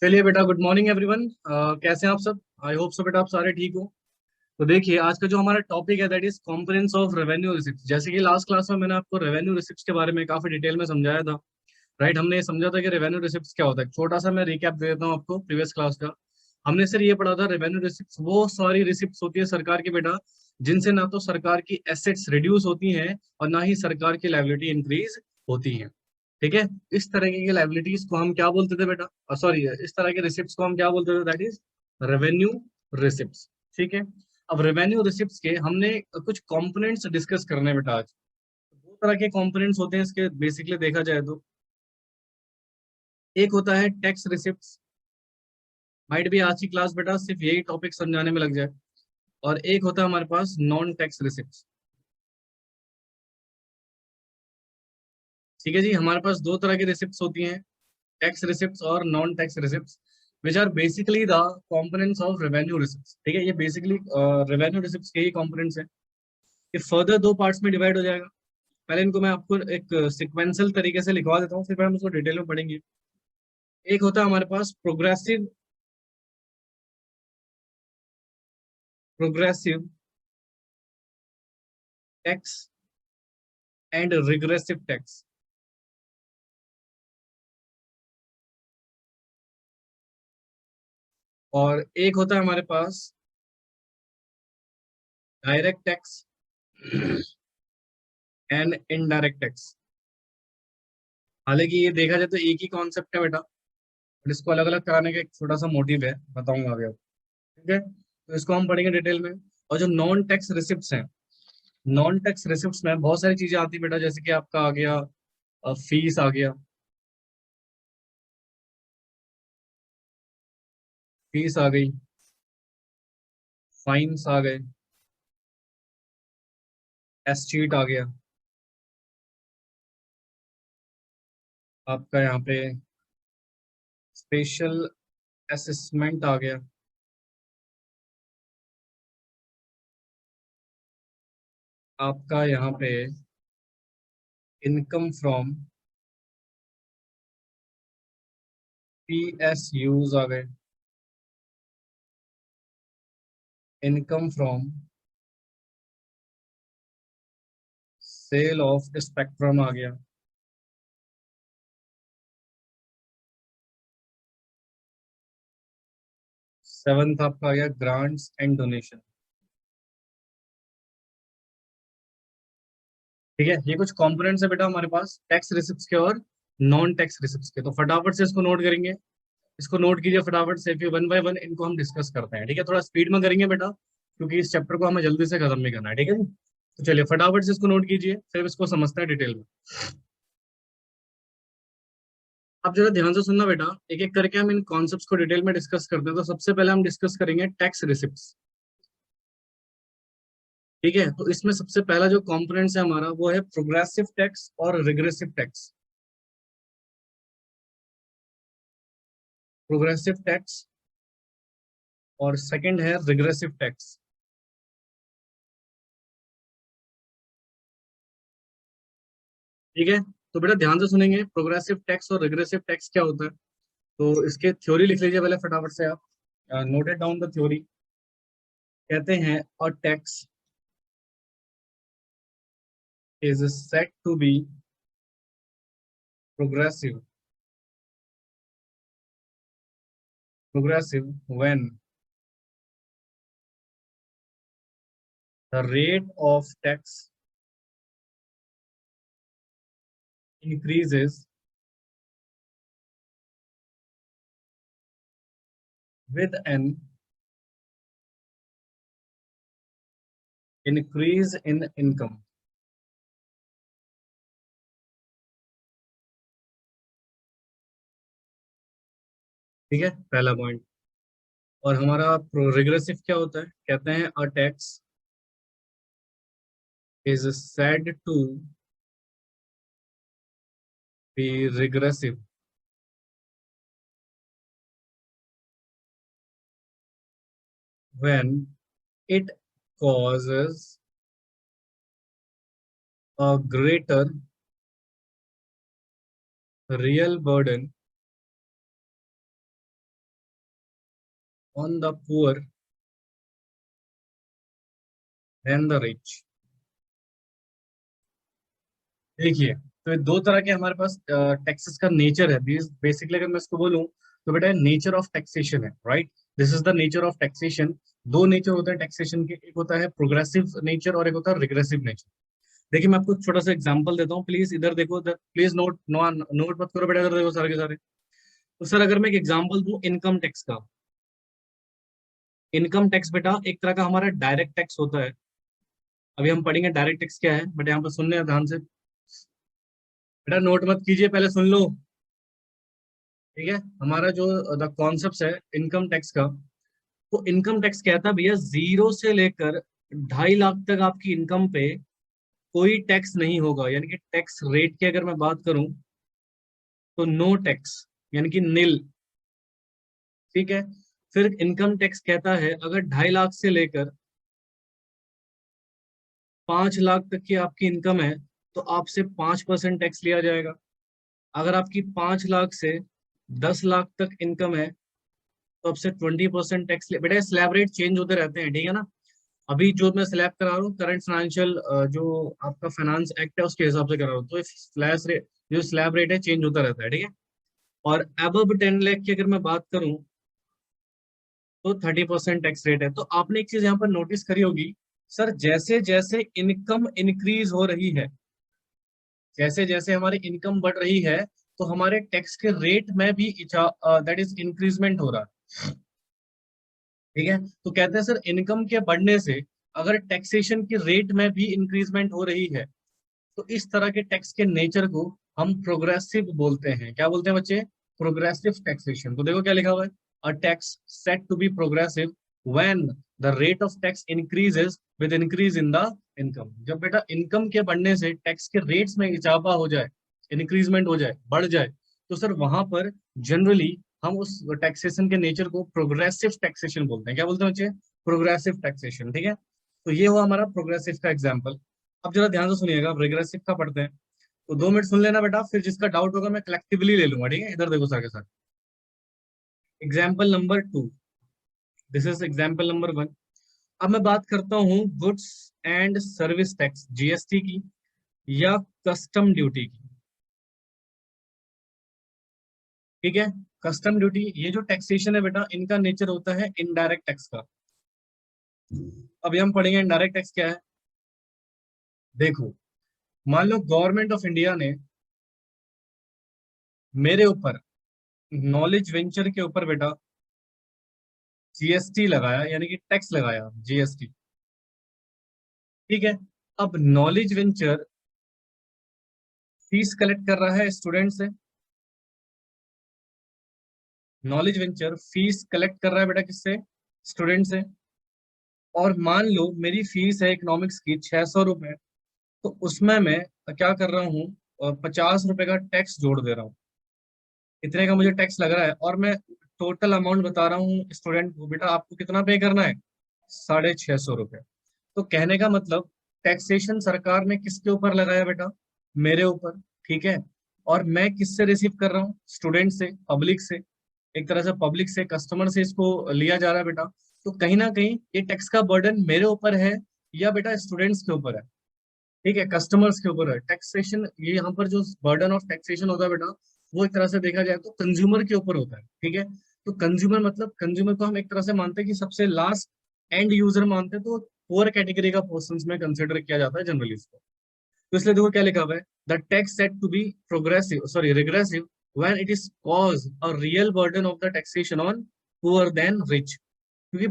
चलिए बेटा, good morning everyone. कैसे हैं आप सब? आई होप सो बेटा आप सारे ठीक हो। तो देखिए, आज का जो हमारा टॉपिक है that is components of revenue receipt. जैसे कि लास्ट क्लास में मैंने आपको रेवेन्यू रिसिप्ट के बारे में काफी डिटेल में समझाया था। राइट, हमने ये समझा था कि रेवेन्यू रिसिप्ट क्या होता है। छोटा सा मैं रिकैप दे देता हूँ आपको प्रीवियस क्लास का। हमने सर ये पढ़ा था, रेवेन्यू रिसिप्ट वो सारी रिसिप्ट होती है सरकार की बेटा, जिनसे ना तो सरकार की एसेट्स रिड्यूस होती हैं और ना ही सरकार की लायबिलिटी इंक्रीज होती है। ठीक है। इस तरह की लाइबिलिटीज को हम क्या बोलते थे बेटा? सॉरी, इस तरह के रिसिप्ट्स को हम क्या बोलते थे? That is revenue receipts. ठीक है। अब रेवेन्यू रिसिप्ट्स के हमने कुछ कंपोनेंट्स डिस्कस करने हैं बेटा आज। दो तरह के कंपोनेंट्स होते हैं इसके, बेसिकली देखा जाए तो। एक होता है टैक्स रिसिप्ट्स। माइट भी आज की क्लास बेटा सिर्फ यही टॉपिक समझाने में लग जाए। और एक होता है हमारे पास नॉन टैक्स रिसिप्ट्स। ठीक है जी, हमारे पास दो तरह की रिसिप्ट्स होती हैं, टैक्स रिसिप्ट्स और non tax receipts, which are basically the components of revenue receipts. ठीक है, ये बेसिकली रेवेन्यू रिसिप्ट्स के ही कंपोनेंट्स हैं। ये फर्दर दो पार्ट्स में डिवाइड हो जाएगा। पहले इनको मैं आपको एक सिक्वेंशियल तरीके से लिखवा देता हूँ, फिर हम उसको डिटेल में पढ़ेंगे। एक होता है हमारे पास progressive progressive tax and regressive tax. और एक होता है हमारे पास direct tax and indirect tax. हालांकि ये देखा जाए तो एक ही कॉन्सेप्ट है बेटा, बट इसको अलग अलग कराने का एक छोटा सा मोटिव है, बताऊंगा अभी आपको। ठीक है, तो इसको हम पढ़ेंगे डिटेल में। और जो नॉन टैक्स रिसिप्ट्स हैं, नॉन टैक्स रिसिप्ट्स में बहुत सारी चीजें आती है बेटा, जैसे कि आपका आ गया फीस आ गया, फीस आ गई, फाइन्स आ गए, एस्टीट आ गया, आपका यहाँ पे स्पेशल असेसमेंट आ गया, आपका यहाँ पे इनकम फ्रॉम पीएसयूज आ गए, income from sale of spectrum आ गया। सेवंथ आपका आ गया ग्रांट्स एंड डोनेशन। ठीक है, ये कुछ कंपोनेंट्स है बेटा हमारे पास टैक्स रिसिप्ट्स के और नॉन टैक्स रिसिप्ट्स के। तो फटाफट से इसको नोट करेंगे, इसको नोट कीजिए फटाफट से, फिर वन बाय वन इनको हम डिस्कस करते हैं। ठीक है, थोड़ा स्पीड में करेंगे बेटा, क्योंकि इस चैप्टर को हमें जल्दी से खत्म नहीं करना है। ठीक है जी, तो चलिए फटाफट से इसको नोट कीजिए, फिर इसको समझते हैं डिटेल में। आप जरा ध्यान से सुनना बेटा, एक एक करके हम इन कॉन्सेप्ट्स को डिटेल में डिस्कस करते हैं। तो सबसे पहले हम डिस्कस करेंगे टैक्स रिसिप्ट्स। ठीक है, तो इसमें सबसे पहला जो कॉम्पोनेंट्स है हमारा वो है प्रोग्रेसिव टैक्स और रिग्रेसिव टैक्स। प्रोग्रेसिव टैक्स और सेकंड है रिग्रेसिव टैक्स। ठीक है, तो बेटा ध्यान से सुनेंगे, प्रोग्रेसिव टैक्स और रिग्रेसिव टैक्स क्या होता है। तो इसके थ्योरी लिख लीजिए पहले फटाफट से आप, नोटेड डाउन द थ्योरी। कहते हैं a tax is set to be progressive progressive when the rate of tax increases with an increase in income। ठीक है, पहला पॉइंट। और हमारा रिग्रेसिव क्या होता है? कहते हैं a tax is said to be regressive when it causes a greater real burden on the poor than the rich. देखिए, तो ये दो तरह के हमारे पास टैक्सेस का नेचर है। बेसिकली अगर मैं इसको बोलूं तो बेटा नेचर ऑफ टैक्सेशन है, right. This is the nature of taxation. दो नेचर होते हैं टैक्सेशन के, एक होता है प्रोग्रेसिव नेचर और एक होता है रिग्रेसिव नेचर। देखिए मैं आपको एक छोटा सा एग्जांपल देता हूँ, प्लीज इधर देखो, प्लीज नोट मत करो बेटा, इधर देखो सारे के सारे। तो सर अगर मैं एक एग्जांपल दूं इनकम टैक्स का, इनकम टैक्स बेटा एक तरह का हमारा डायरेक्ट टैक्स होता है। अभी हम पढ़ेंगे डायरेक्ट टैक्स क्या है, बट यहाँ पर सुनने ध्यान से बेटा, नोट मत कीजिए, पहले सुन लो। ठीक है, हमारा जो द कॉन्सेप्ट है इनकम टैक्स का, तो इनकम टैक्स कहता है भैया 0 से लेकर 2.5 लाख तक आपकी इनकम पे कोई टैक्स नहीं होगा। यानी कि टैक्स रेट की अगर मैं बात करूं तो नो टैक्स, यानी कि निल। ठीक है, फिर इनकम टैक्स कहता है अगर 2.5 लाख से लेकर 5 लाख तक की आपकी इनकम है तो आपसे 5% टैक्स लिया जाएगा। अगर आपकी 5 लाख से 10 लाख तक इनकम है तो आपसे 20% टैक्स ले। बेटा स्लैब रेट चेंज होते रहते हैं, ठीक है ना। अभी जो मैं स्लैब करा रहा हूँ करंट फाइनेंशियल जो आपका फाइनेंस एक्ट है उसके हिसाब से करा रहा हूँ, तो स्लैब रेट जो स्लैब रेट है चेंज होता रहता है, ठीक है। और अबव 10 लाख की अगर मैं बात करूँ तो 30% टैक्स रेट है। तो आपने एक चीज यहाँ पर नोटिस करी होगी, सर जैसे जैसे इनकम इंक्रीज हो रही है, जैसे जैसे हमारी इनकम बढ़ रही है, तो हमारे टैक्स के रेट में भी दैट इज इंक्रीजमेंट हो रहा है। ठीक है, तो कहते हैं सर इनकम के बढ़ने से अगर टैक्सेशन की रेट में भी इंक्रीजमेंट हो रही है तो इस तरह के टैक्स के नेचर को हम प्रोग्रेसिव बोलते हैं। क्या बोलते हैं बच्चे? Progressive taxation. तो देखो क्या लिखा हुआ है, a tax set to be progressive when the rate of tax increases with increase in the income. जब बेटा इनकम के बढ़ने से टैक्स के रेट्स में इजाफा हो जाए, इंक्रीजमेंट हो जाए, बढ़ जाए, तो सर वहां पर जनरली हम उस टैक्सेशन के नेचर को प्रोग्रेसिव टैक्सेशन बोलते हैं। क्या बोलते हैं बच्चे? Progressive taxation. ठीक है, तो ये हुआ हमारा प्रोग्रेसिव का एग्जाम्पल। अब जरा ध्यान से सुनिएगा, अब रिग्रेसिव का पढ़ते हैं। तो 2 मिनट सुन लेना बेटा, फिर जिसका डाउट होगा मैं कलेक्टिवली ले लूंगा, ठीक है। इधर देखो सर के साथ, example number 2, this is example number 1। अब मैं बात करता हूँ goods and service tax, GST की या कस्टम ड्यूटी की। ठीक है, कस्टम ड्यूटी ये जो टैक्सेशन है बेटा, इनका नेचर होता है इनडायरेक्ट टैक्स का। अभी हम पढ़ेंगे इनडायरेक्ट टैक्स क्या है। देखो, मान लो गवर्नमेंट ऑफ इंडिया ने मेरे ऊपर नॉलेज वेंचर के ऊपर बेटा जीएसटी लगाया, यानी कि टैक्स लगाया, जीएसटी। ठीक है, अब नॉलेज वेंचर फीस कलेक्ट कर रहा है स्टूडेंट से। नॉलेज वेंचर फीस कलेक्ट कर रहा है बेटा किससे? स्टूडेंट से। और मान लो मेरी फीस है इकोनॉमिक्स की 600 रुपए, तो उसमें मैं क्या कर रहा हूँ, 50 रुपए का टैक्स जोड़ दे रहा हूँ। इतने का मुझे टैक्स लग रहा है, और मैं टोटल अमाउंट बता रहा हूँ स्टूडेंट को, बेटा आपको कितना पे करना है? 650 रुपए। तो कहने का मतलब टैक्सेशन सरकार ने किसके ऊपर लगाया बेटा? मेरे ऊपर। ठीक है, और मैं किससे रिसीव कर रहा हूँ? स्टूडेंट से, पब्लिक से। एक तरह से पब्लिक से, कस्टमर से इसको लिया जा रहा है बेटा। तो कहीं ना कहीं ये टैक्स का बर्डन मेरे ऊपर है या बेटा स्टूडेंट्स के ऊपर है? ठीक है, कस्टमर्स के ऊपर है टैक्सेशन। ये यहाँ पर जो बर्डन ऑफ टैक्सेशन होता है बेटा, वो एक तरह से देखा जाए तो कंज्यूमर के ऊपर होता है। ठीक है, तो कंज्यूमर मतलब कंज्यूमर को हम एक तरह से मानते हैं कि सबसे लास्ट एंड यूजर मानते हैं, तो पुअर कैटेगरी का पर्सन में कंसिडर किया जाता है जनरली इसको। तो इसलिए देखो क्या लिखा हुआ है, the tax set to be progressive sorry regressive when it is cause a real burden of the taxation on poor than rich. क्योंकि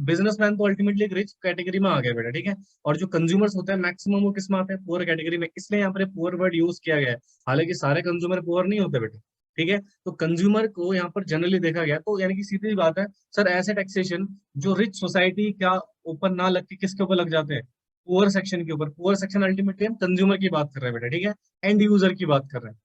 बिजनेसमैन तो अल्टीमेटली एक रिच कैटेगरी में आ गया बेटा। ठीक है, और जो कंज्यूमर्स होते हैं मैक्सिमम वो किस में आते हैं? पुअर कैटेगरी में। इसलिए यहाँ पर पुअर वर्ड यूज किया गया है। हालांकि सारे कंज्यूमर पुअर नहीं होते बेटा। ठीक है, तो कंज्यूमर को यहाँ पर जनरली देखा गया, तो यानी कि सीधी सी बात है सर, ऐसे टैक्सेशन जो रिच सोसाइटी का ऊपर ना लग के किसके ऊपर लग जाते हैं? पुअर सेक्शन के ऊपर। पुअर सेक्शन अल्टीमेटली हम कंज्यूमर की बात कर रहे हैं बेटा। ठीक है, एंड यूजर की बात कर रहे हैं।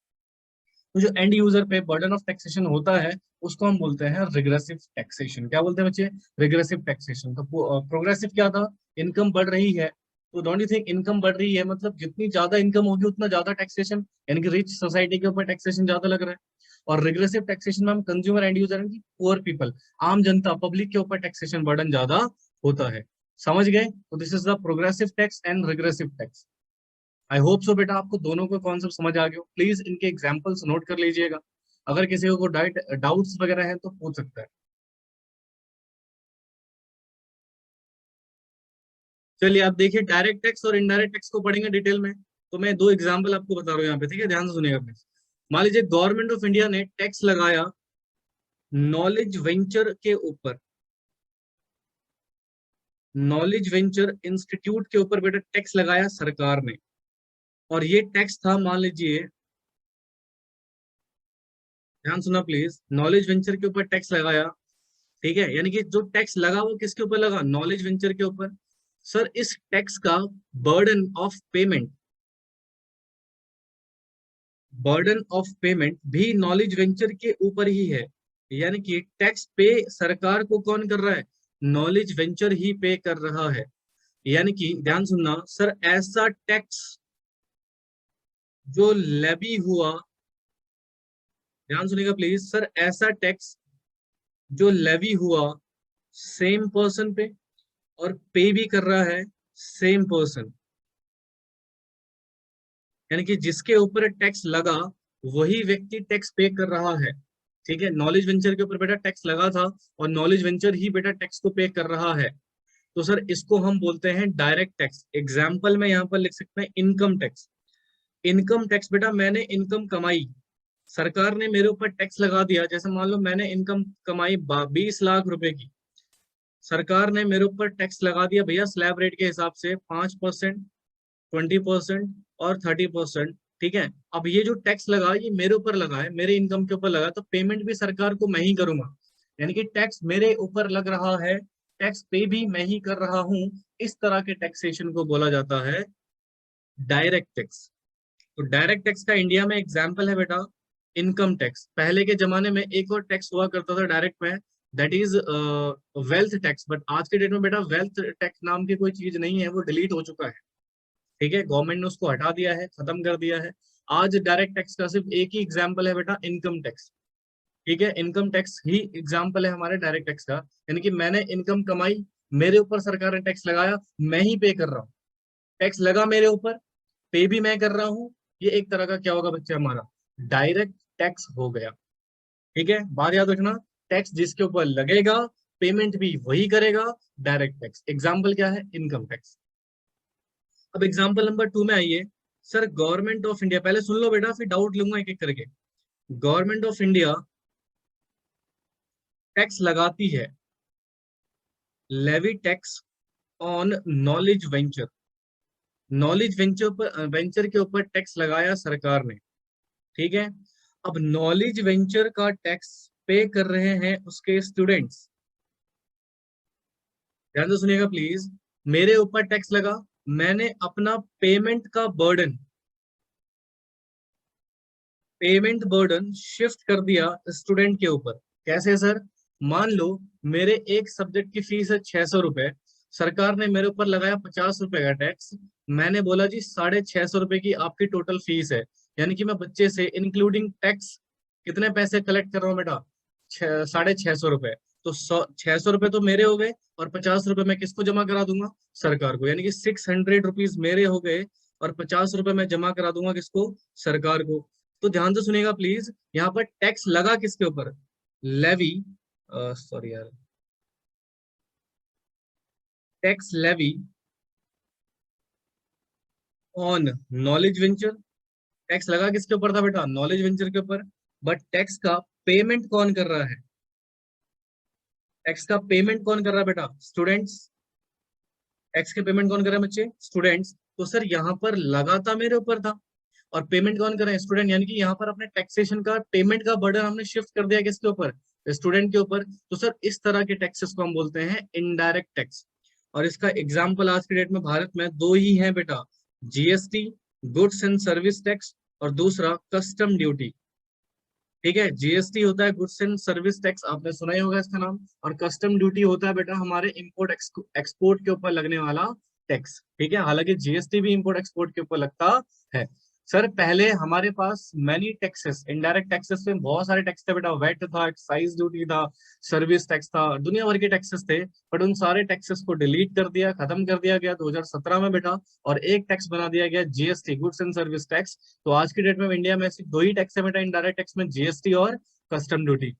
तो जो एंड यूजर पे बर्डन ऑफ टैक्सेशन होता है उसको हम बोलते हैं रिग्रेसिव टैक्सेशन। क्या बोलते हैं बच्चे? Regressive taxation. तो प्रोग्रेसिव क्या था? इनकम बढ़ रही है, तो डोंट यू थिंक इनकम बढ़ रही है मतलब जितनी ज्यादा इनकम होगी उतना ज्यादा टैक्सेशन, यानी कि रिच सोसाइटी के ऊपर टैक्सेशन ज्यादा लग रहा है। और रिग्रेसिव टैक्सेशन में हम कंज्यूमर एंड यूजर की पुअर पीपल, आम जनता, पब्लिक के ऊपर टैक्सेशन बर्डन ज्यादा होता है। समझ गए? तो this is the progressive tax and regressive tax. I hope so बेटा आपको दोनों का कॉन्सेप्ट समझ आ गया हो। प्लीज इनके एग्जांपल्स नोट कर लीजिएगा, अगर किसी को डाउट्स वगैरह है तो पूछ सकता है। चलिए आप देखिए, डायरेक्ट टैक्स और इनडायरेक्ट टैक्स को पढ़ेंगे डिटेल में। तो मैं दो एग्जांपल आपको बता रहा हूँ यहाँ पे, ठीक है, ध्यान से सुनिएगा प्लीज। मान लीजिए गवर्नमेंट ऑफ इंडिया ने टैक्स लगाया नॉलेज वेंचर के ऊपर, नॉलेज वेंचर इंस्टीट्यूट के ऊपर बेटा टैक्स लगाया सरकार ने। और ये टैक्स था, मान लीजिए, ध्यान सुना प्लीज, नॉलेज वेंचर के ऊपर टैक्स लगाया, ठीक है, यानी कि जो टैक्स लगा वो किसके ऊपर लगा? नॉलेज वेंचर के ऊपर। सर इस टैक्स का burden of payment, burden of payment भी नॉलेज वेंचर के ऊपर ही है। यानी कि टैक्स पे सरकार को कौन कर रहा है? नॉलेज वेंचर ही पे कर रहा है। यानी कि ध्यान सुनना सर, ऐसा टैक्स जो लेवी हुआ, ध्यान सुनिएगा प्लीज सर, ऐसा टैक्स जो लेवी हुआ सेम पर्सन पे और पे भी कर रहा है सेम पर्सन, यानी कि जिसके ऊपर टैक्स लगा वही व्यक्ति टैक्स पे कर रहा है। ठीक है, नॉलेज वेंचर के ऊपर बेटा टैक्स लगा था और नॉलेज वेंचर ही बेटा टैक्स को पे कर रहा है। तो सर इसको हम बोलते हैं डायरेक्ट टैक्स। एग्जाम्पल में यहाँ पर लिख सकते हैं इनकम टैक्स। इनकम टैक्स बेटा, मैंने इनकम कमाई, सरकार ने मेरे ऊपर टैक्स लगा दिया। जैसे मान लो मैंने इनकम कमाई 20 लाख रुपए की, सरकार ने मेरे ऊपर टैक्स लगा दिया भैया स्लैब रेट के हिसाब से 5%, 20% और 30%। ठीक है, अब ये जो टैक्स लगा ये मेरे ऊपर लगा है, मेरे इनकम के ऊपर लगा, तो पेमेंट भी सरकार को मैं ही करूंगा। यानी कि टैक्स मेरे ऊपर लग रहा है, टैक्स पे भी मैं ही कर रहा हूं। इस तरह के टैक्सेशन को बोला जाता है डायरेक्ट टैक्स। तो डायरेक्ट टैक्स का इंडिया में एग्जाम्पल है बेटा इनकम टैक्स। पहले के जमाने में एक और टैक्स हुआ करता था डायरेक्ट में, that is wealth tax. But आज के डेट में बेटा वेल्थ टैक्स नाम की कोई चीज नहीं है, वो डिलीट हो चुका है। ठीक है, गवर्नमेंट ने उसको हटा दिया है, खत्म कर दिया है। आज डायरेक्ट टैक्स का सिर्फ एक ही एग्जाम्पल है बेटा, इनकम टैक्स। ठीक है, इनकम टैक्स ही एग्जाम्पल है हमारे डायरेक्ट टैक्स का। यानी कि मैंने इनकम कमाई, मेरे ऊपर सरकार ने टैक्स लगाया, मैं ही पे कर रहा हूँ। टैक्स लगा मेरे ऊपर, पे भी मैं कर रहा हूँ। ये एक तरह का क्या होगा बच्चे हमारा डायरेक्ट टैक्स हो गया। ठीक है, बात याद रखना, टैक्स जिसके ऊपर लगेगा पेमेंट भी वही करेगा, डायरेक्ट टैक्स। एग्जाम्पल क्या है? Income tax. अब एग्जाम्पल नंबर 2 में आइए। सर गवर्नमेंट ऑफ इंडिया, पहले सुन लो बेटा फिर डाउट लूंगा एक एक करके। गवर्नमेंट ऑफ इंडिया टैक्स लगाती है, levy tax on knowledge venture. Knowledge venture पर, वेंचर के ऊपर टैक्स लगाया सरकार ने। ठीक है, अब नॉलेज वेंचर का टैक्स पे कर रहे हैं उसके स्टूडेंट्स। ध्यान से सुनिएगा प्लीज, मेरे ऊपर टैक्स लगा, मैंने अपना पेमेंट बर्डन शिफ्ट कर दिया स्टूडेंट के ऊपर। कैसे सर? मान लो मेरे एक सब्जेक्ट की फीस है 600 रुपए, सरकार ने मेरे ऊपर लगाया 50 रुपए का टैक्स। मैंने बोला जी 650 रुपए की आपकी टोटल फीस है, यानी कि मैं बच्चे से इंक्लूडिंग टैक्स कितने पैसे कलेक्ट कर रहा हूँ बेटा? 650 रुपए। तो 600 रुपए तो मेरे हो गए और 50 रुपए मैं किसको जमा करा दूंगा? सरकार को। यानी कि 600 रुपीज मेरे हो गए और 50 रुपए मैं जमा करा दूंगा किसको? सरकार को। तो ध्यान से सुनिएगा प्लीज, यहाँ पर टैक्स लगा किसके ऊपर? लेवी, सॉरी यार, tax levy on knowledge venture. Tax लगा किसके ऊपर था बेटा? नॉलेज वेंचर के ऊपर। बट टैक्स का पेमेंट कौन कर रहा है? टैक्स का पेमेंट कौन कर रहा है बेटा? स्टूडेंट्स। टैक्स के पेमेंट कौन कर रहे हैं बच्चे? स्टूडेंट्स। तो सर यहाँ पर लगा था मेरे ऊपर था और पेमेंट कौन कर रहे हैं? स्टूडेंट। यानी कि यहाँ पर अपने टैक्सेशन का पेमेंट का बर्डन हमने शिफ्ट कर दिया किसके ऊपर? स्टूडेंट के ऊपर। तो सर इस तरह के टैक्सेस को हम बोलते हैं इनडायरेक्ट टैक्स। और इसका एग्जाम्पल आज के डेट में भारत में दो ही है बेटा, GST, goods and service tax, और दूसरा कस्टम ड्यूटी। ठीक है, जीएसटी होता है गुड्स एंड सर्विस टैक्स, आपने सुना ही होगा इसका नाम। और कस्टम ड्यूटी होता है बेटा हमारे इंपोर्ट एक्सपोर्ट के ऊपर लगने वाला टैक्स। ठीक है, हालांकि जीएसटी भी इंपोर्ट एक्सपोर्ट के ऊपर लगता है। सर पहले हमारे पास मैनी टैक्सेस, इनडायरेक्ट टैक्सेस में बहुत सारे टैक्स थे बेटा, वैट था, एक्साइज ड्यूटी था, सर्विस टैक्स था, दुनिया भर के टैक्सेस थे। बट उन सारे टैक्सेस को डिलीट कर दिया, खत्म कर दिया गया 2017 में बेटा, और एक टैक्स बना दिया गया GST, goods and service tax. तो आज की डेट में इंडिया में सिर्फ दो ही टैक्स है बेटा इनडायरेक्ट टैक्स में, जीएसटी और कस्टम ड्यूटी।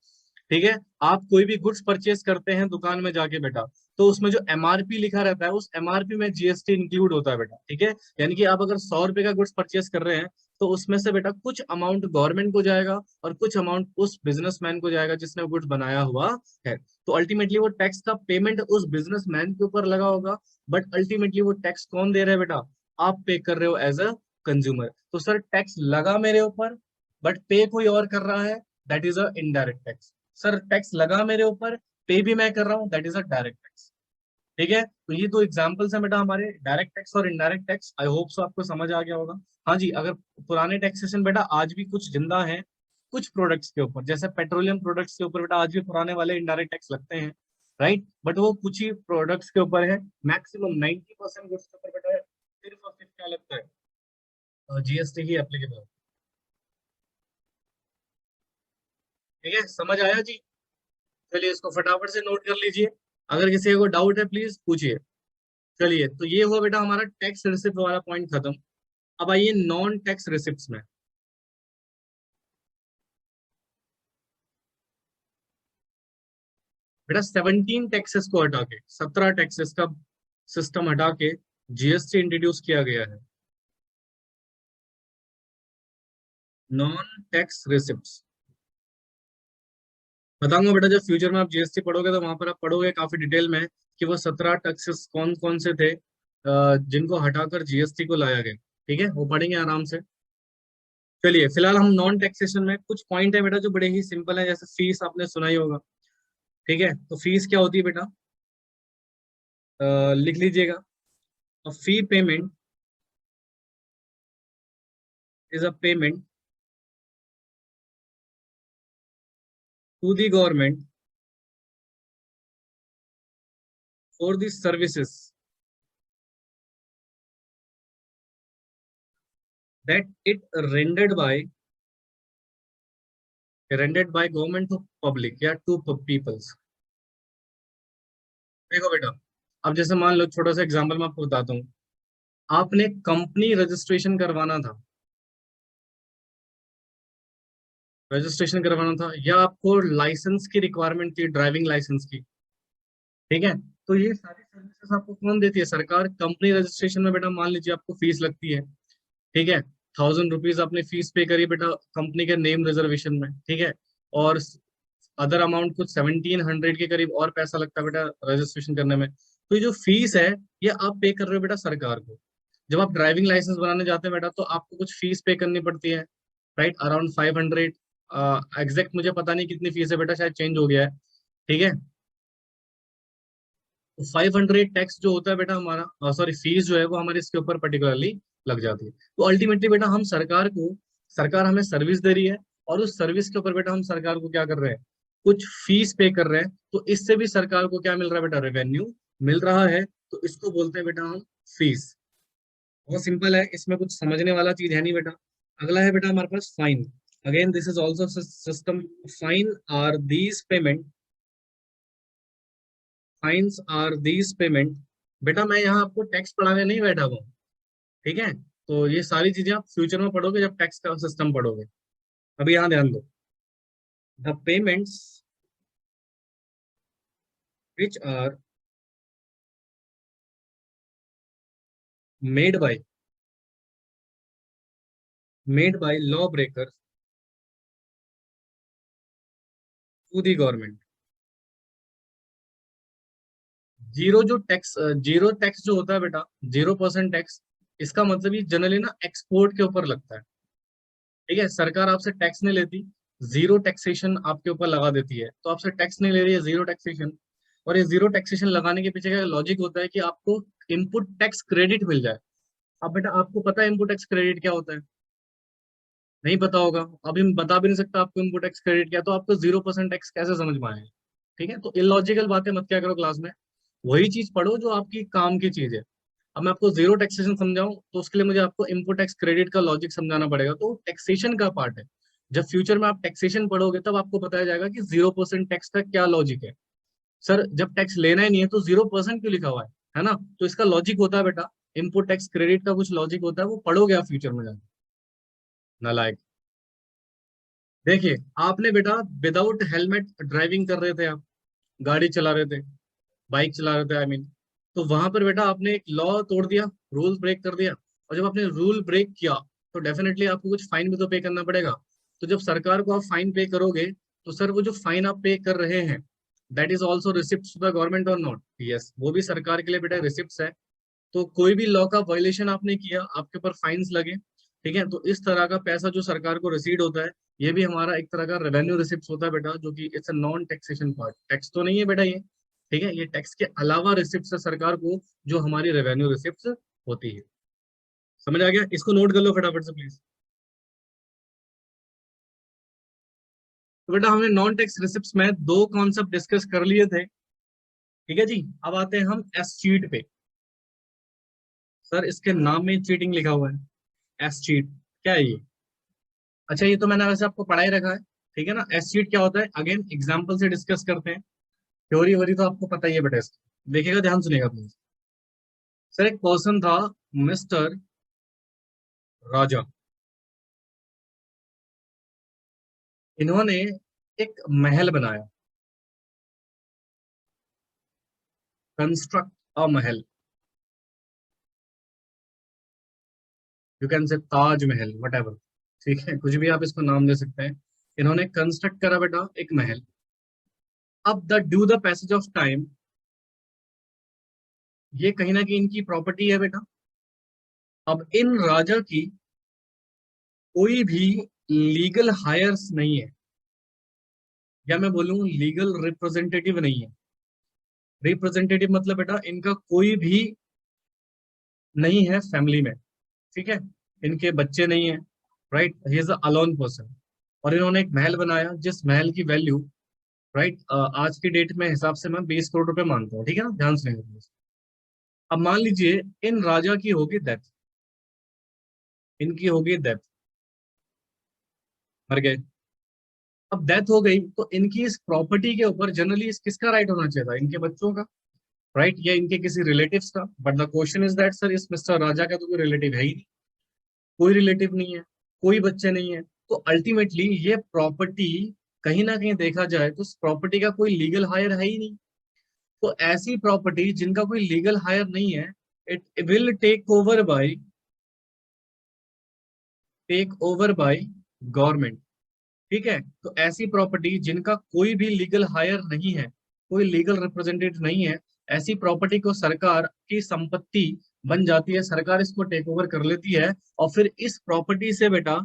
ठीक है, आप कोई भी गुड्स परचेस करते हैं दुकान में जाके बेटा, तो उसमें जो एमआरपी लिखा रहता है उस एमआरपी में जीएसटी इंक्लूड होता है बेटा। ठीक है, यानी कि आप अगर 100 रुपए का गुड्स परचेस कर रहे हैं तो उसमें से बेटा कुछ अमाउंट गवर्नमेंट को जाएगा और कुछ अमाउंट उस बिजनेसमैन को जाएगा जिसने गुड्स बनाया हुआ है। तो अल्टीमेटली वो टैक्स का पेमेंट उस बिजनेसमैन के ऊपर लगा होगा, बट अल्टीमेटली वो टैक्स कौन दे रहा है बेटा, आप पे कर रहे हो एज अ कंज्यूमर। तो सर टैक्स लगा मेरे ऊपर बट पे कोई और कर रहा है, that is a indirect tax. Sir tax लगा मेरे ऊपर, पे भी मैं कर रहा हूँ, that is a direct tax. ठीक है, तो ये दो एग्जांपल्स हैं बेटा हमारे, डायरेक्ट टैक्स और indirect tax. I hope so आपको समझ आ गया होगा। हाँ जी, अगर पुराने टैक्सेशन बेटा आज भी कुछ जिंदा है, कुछ प्रोडक्ट्स के ऊपर, जैसे पेट्रोलियम प्रोडक्ट्स के ऊपर बेटा आज भी पुराने वाले इनडायरेक्ट टैक्स लगते हैं, राइट। बट वो कुछ ही प्रोडक्ट्स के ऊपर है, मैक्सिमम 90% गुड्स के ऊपर बेटा सिर्फ और सिर्फ क्या लगता है, जीएसटी ही एप्लीकेबल। ठीक है, समझ आया जी। चलिए इसको फटाफट से नोट कर लीजिए, अगर किसी को डाउट है प्लीज पूछिए। चलिए, तो ये हुआ बेटा हमारा टैक्स रिसिप्ट वाला पॉइंट खत्म। अब आइए नॉन टैक्स रिसिप्ट्स में। बेटा 17 टैक्सेस को हटा के, 17 टैक्सेस का सिस्टम हटा के जीएसटी इंट्रोड्यूस किया गया है, नॉन टैक्स रिसिप्ट्स। बताऊंगा बेटा, जब फ्यूचर में आप जीएसटी पढ़ोगे तो वहां पर आप पढ़ोगे काफी डिटेल में कि वो 17 टैक्सेस कौन कौन से थे, जिनको हटाकर जीएसटी को लाया गया। ठीक है, वो पढ़ेंगे आराम से। चलिए फिलहाल हम नॉन टैक्सेशन में कुछ पॉइंट है बेटा जो बड़े ही सिंपल है, जैसे फीस आपने सुना ही होगा। ठीक है, तो फीस क्या होती है बेटा, लिख लीजिएगा। A fee payment is a payment to the government for the services that it rendered by government to public या to peoples। देखो बेटा, अब जैसे मान लो छोटा सा एग्जांपल मैं आपको बताता हूँ, आपने कंपनी रजिस्ट्रेशन करवाना था, रजिस्ट्रेशन करवाना था, या आपको लाइसेंस की रिक्वायरमेंट थी, ड्राइविंग लाइसेंस की। ठीक है, तो ये सारी सर्विसेज आपको कौन देती है, सरकार। कंपनी रजिस्ट्रेशन में बेटा मान लीजिए आपको फीस लगती है, ठीक है, 1000 रुपीज आपने फीस पे करी बेटा कंपनी के नेम रिजर्वेशन में। ठीक है, और अदर अमाउंट कुछ 1700 के करीब और पैसा लगता है बेटा रजिस्ट्रेशन करने में। तो ये जो फीस है ये आप पे कर रहे हो बेटा सरकार को। जब आप ड्राइविंग लाइसेंस बनाने जाते हैं बेटा तो आपको कुछ फीस पे करनी पड़ती है, राइट, अराउंड 500। एग्जैक्ट मुझे पता नहीं कितनी फीस है बेटा, शायद चेंज हो गया है। ठीक है, तो 500 टैक्स जो होता है बेटा हमारा, सॉरी फीस जो है वो हमारे इसके ऊपर पर्टिकुलरली लग जाती है। तो अल्टीमेटली बेटा हम सरकार को, सरकार हमें सर्विस दे रही है और उस सर्विस के ऊपर बेटा हम सरकार को क्या कर रहे हैं, कुछ फीस पे कर रहे हैं। तो इससे भी सरकार को क्या मिल रहा है बेटा, रेवेन्यू मिल रहा है। तो इसको बोलते हैं बेटा हम फीस। बहुत सिंपल है, इसमें कुछ समझने वाला चीज है नहीं बेटा। अगला है बेटा हमारे पास fine. Again this is also system. Fine are these payment, fines are these payment. बेटा मैं यहाँ आपको टैक्स पढ़ाने नहीं बैठा हूँ, ठीक है, तो ये सारी चीजें आप फ्यूचर में पढ़ोगे जब टैक्स का सिस्टम पढ़ोगे। अभी यहाँ ध्यान दो, the payments which are made by law breaker to the government. Zero tax जो होता है बेटा, 0% टैक्स, इसका मतलब ये जनरली ना एक्सपोर्ट के ऊपर लगता है। ठीक है, सरकार आपसे टैक्स नहीं लेती, जीरो टैक्सेशन आपके ऊपर लगा देती है, तो आपसे टैक्स नहीं ले रही है, जीरो टैक्सेशन। और ये जीरो टैक्सेशन लगाने के पीछे का लॉजिक होता है कि आपको इनपुट टैक्स क्रेडिट मिल जाए। अब बेटा आपको पता है इनपुट टैक्स क्रेडिट क्या होता है, नहीं पता होगा, अभी मैं बता भी नहीं सकता आपको इनपुट टैक्स क्रेडिट क्या है, तो आपको 0% टैक्स कैसे समझ में आएगा। ठीक है, तो इलॉजिकल बातें मत क्या करो क्लास में, वही चीज पढ़ो जो आपकी काम की चीज है। अब मैं आपको जीरो टैक्सेशन समझाऊं तो उसके लिए मुझे आपको इनपुट टैक्स क्रेडिट का लॉजिक समझाना पड़ेगा, तो टैक्सेशन का पार्ट है। जब फ्यूचर में आप टैक्सेशन पढ़ोगे तब आपको बताया जाएगा कि 0% टैक्स का क्या लॉजिक है। सर जब टैक्स लेना ही नहीं है तो 0% क्यों लिखा हुआ है ना? तो इसका लॉजिक होता है बेटा, इनपुट टैक्स क्रेडिट का कुछ लॉजिक होता है, वो पढ़ोगे आप फ्यूचर में जाके। नालायक। देखिए आपने बेटा विदाउट हेलमेट ड्राइविंग कर रहे थे, आप गाड़ी चला रहे थे, बाइक चला रहे थे आई मीन, तो वहां पर बेटा आपने एक लॉ तोड़ दिया, रूल ब्रेक कर दिया। और जब आपने रूल ब्रेक किया तो डेफिनेटली आपको कुछ फाइन भी तो पे करना पड़ेगा। तो जब सरकार को आप फाइन पे करोगे तो सर वो जो फाइन आप पे कर रहे हैं that is also receipt to the government और नॉट? यस, वो भी सरकार के लिए बेटा रिसिप्ट है। तो कोई भी लॉ का वायलेशन आपने किया, आपके ऊपर फाइन्स लगे, ठीक है, तो इस तरह का पैसा जो सरकार को रिसीड होता है, ये भी हमारा एक तरह का रेवेन्यू रिसिप्ट होता है बेटा, जो कि it's a non taxation part. Tax तो नहीं है बेटा ये, ठीक है, ये टैक्स के अलावा रिसिप्ट है सरकार को, जो हमारी रेवेन्यू रिसिप्ट होती है। समझ आ गया? इसको नोट कर लो फटाफट से प्लीज। तो बेटा हमने नॉन टैक्स रिसिप्ट में दो कॉन्सेप्ट डिस्कस कर लिए थे, ठीक है जी। अब आते हैं हम एस चीट पे। सर इसके नाम में चीटिंग लिखा हुआ है, एस चीट क्या है ये? अच्छा ये तो मैंने वैसे आपको पढ़ाई रखा है, ठीक है ना। एस चीट क्या होता है, अगेन एग्जाम्पल से डिस्कस करते हैं। थ्योरी वरी तो आपको पता ही है बेटा इसका, देखिएगा ध्यान सुनिएगा प्लीज। सर एक पर्सन था, मिस्टर राजा। इन्होंने एक महल बनाया, construct a Mahal, you can say Taj Mahal what ever, ठीक है, कुछ भी आप इसको नाम दे सकते हैं। इन्होंने कंस्ट्रक्ट करा बेटा एक महल। अब the due the passage of time, ये कहीं ना कहीं इनकी प्रॉपर्टी है बेटा। अब इन राजा की कोई भी लीगल हायर्स नहीं है, या मैं बोलूं लीगल रिप्रेजेंटेटिव नहीं है। रिप्रेजेंटेटिव मतलब बेटा इनका कोई भी नहीं है फैमिली में, ठीक है, इनके बच्चे नहीं है, right, he is alone person. और इन्होंने एक महल बनाया जिस महल की वैल्यू, राइट, आज की डेट में हिसाब से मैं 20 करोड़ रुपए मानता हूँ, ठीक है ना, ध्यान से। अब मान लीजिए इन राजा की होगी डेथ, इनकी होगी डेथ, मर गए। अब डेथ हो गई तो इनकी इस प्रॉपर्टी के ऊपर जनरली इस किसका राइट होना चाहिए था, इनके बच्चों का, राइट, या इनके किसी रिलेटिव्स का। But the question is that sir इस मिस्टर राजा का तो कोई रिलेटिव है ही नहीं, कोई रिलेटिव नहीं है, कोई बच्चे नहीं है। तो अल्टीमेटली ये प्रॉपर्टी कहीं ना कहीं देखा जाए तो प्रॉपर्टी का कोई लीगल हायर है ही नहीं। तो ऐसी प्रॉपर्टी जिनका कोई लीगल हायर नहीं है, it will take over by government, ठीक है। तो ऐसी प्रॉपर्टी जिनका कोई भी लीगल हायर नहीं है, कोई लीगल रिप्रेजेंटेटिव नहीं है, ऐसी प्रॉपर्टी को सरकार की संपत्ति बन जाती है, सरकार इसको टेक ओवर कर लेती है, और फिर इस प्रॉपर्टी से बेटा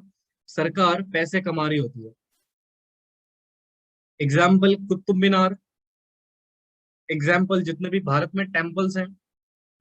सरकार पैसे कमा रही होती है। एग्जाम्पल कुतुब मीनार, एग्जाम्पल जितने भी भारत में टेम्पल्स हैं,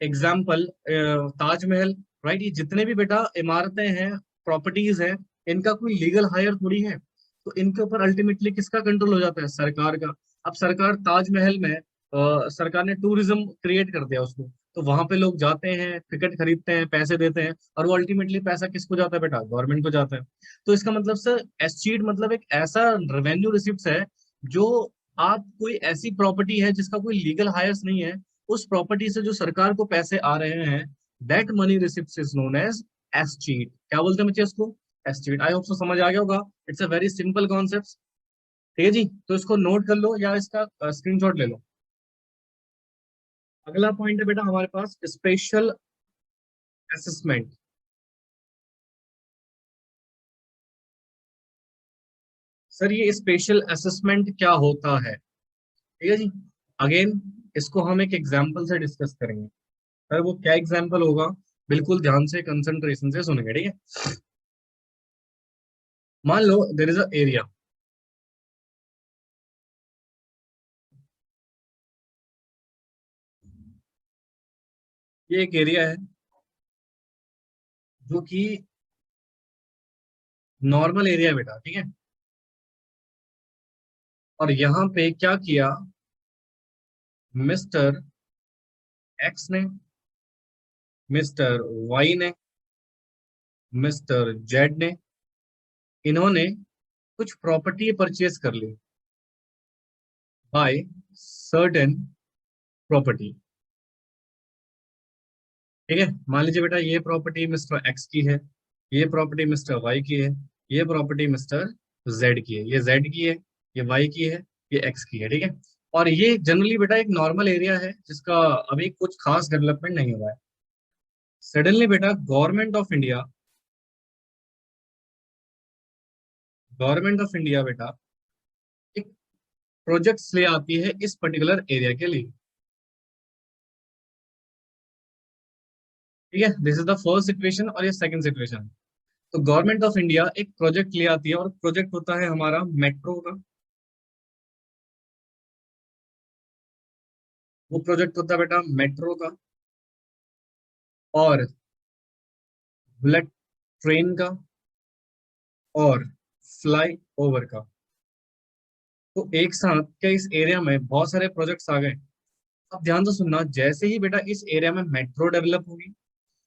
एग्जाम्पल ताजमहल, राइट, ये जितने भी बेटा इमारतें हैं, प्रॉपर्टीज हैं, इनका कोई लीगल हायर थोड़ी है। तो इनके ऊपर अल्टीमेटली किसका कंट्रोल हो जाता है, सरकार का। अब सरकार ताजमहल में सरकार ने टूरिज्म क्रिएट कर दिया उसको, तो वहां पे लोग जाते हैं, टिकट खरीदते हैं, पैसे देते हैं, और वो अल्टीमेटली पैसा किसको जाता है बेटा, गवर्नमेंट को जाता है। तो इसका मतलब सर एस्चीट मतलब एक ऐसा रेवेन्यू रिसिप्ट है, जो आप कोई ऐसी प्रॉपर्टी है जिसका कोई लीगल हायर्स नहीं है, उस प्रॉपर्टी से जो सरकार को पैसे आ रहे हैं, that money receipt is known as escheat. क्या बोलते हैं बच्चे इसको, एस्चीट। आई होप सो समझ आ गया होगा, it's a very simple concept, ठीक है जी। तो इसको नोट कर लो या इसका स्क्रीनशॉट ले लो। अगला पॉइंट है बेटा हमारे पास स्पेशल असेसमेंट। सर ये स्पेशल असेसमेंट क्या होता है, ठीक है जी। अगेन इसको हम एक एग्जाम्पल से डिस्कस करेंगे। सर वो क्या एग्जाम्पल होगा, बिल्कुल ध्यान से कंसंट्रेशन से सुनेंगे, ठीक है। मान लो देर इज अ एरिया, ये एक एरिया है जो कि नॉर्मल एरिया बेटा, ठीक है। और यहाँ पे क्या किया मिस्टर एक्स ने, मिस्टर वाई ने, मिस्टर जेड ने, इन्होंने कुछ प्रॉपर्टी परचेज कर ली बाय सर्टेन प्रॉपर्टी। ठीक है, मान लीजिए बेटा ये प्रॉपर्टी मिस्टर एक्स की है, ये प्रॉपर्टी मिस्टर वाई की है, ये प्रॉपर्टी मिस्टर जेड की है, ये जेड की है, ये वाई की है, ये एक्स की है। ठीक है, और ये जनरली बेटा एक नॉर्मल एरिया है जिसका अभी कुछ खास डेवलपमेंट नहीं हुआ है। सडनली बेटा गवर्नमेंट ऑफ इंडिया बेटा एक प्रोजेक्ट्स ले आती है इस पर्टिकुलर एरिया के लिए। ठीक है, this is the first situation और ये सेकंड सिचुएशन। तो गवर्नमेंट ऑफ इंडिया एक प्रोजेक्ट ले आती है और प्रोजेक्ट होता है हमारा मेट्रो का। वो प्रोजेक्ट होता है बेटा मेट्रो का और बुलेट ट्रेन का और फ्लाई ओवर का। तो एक साथ क्या इस एरिया में बहुत सारे प्रोजेक्ट्स आ गए। अब ध्यान से सुनना, जैसे ही बेटा इस एरिया में मेट्रो डेवलप होगी,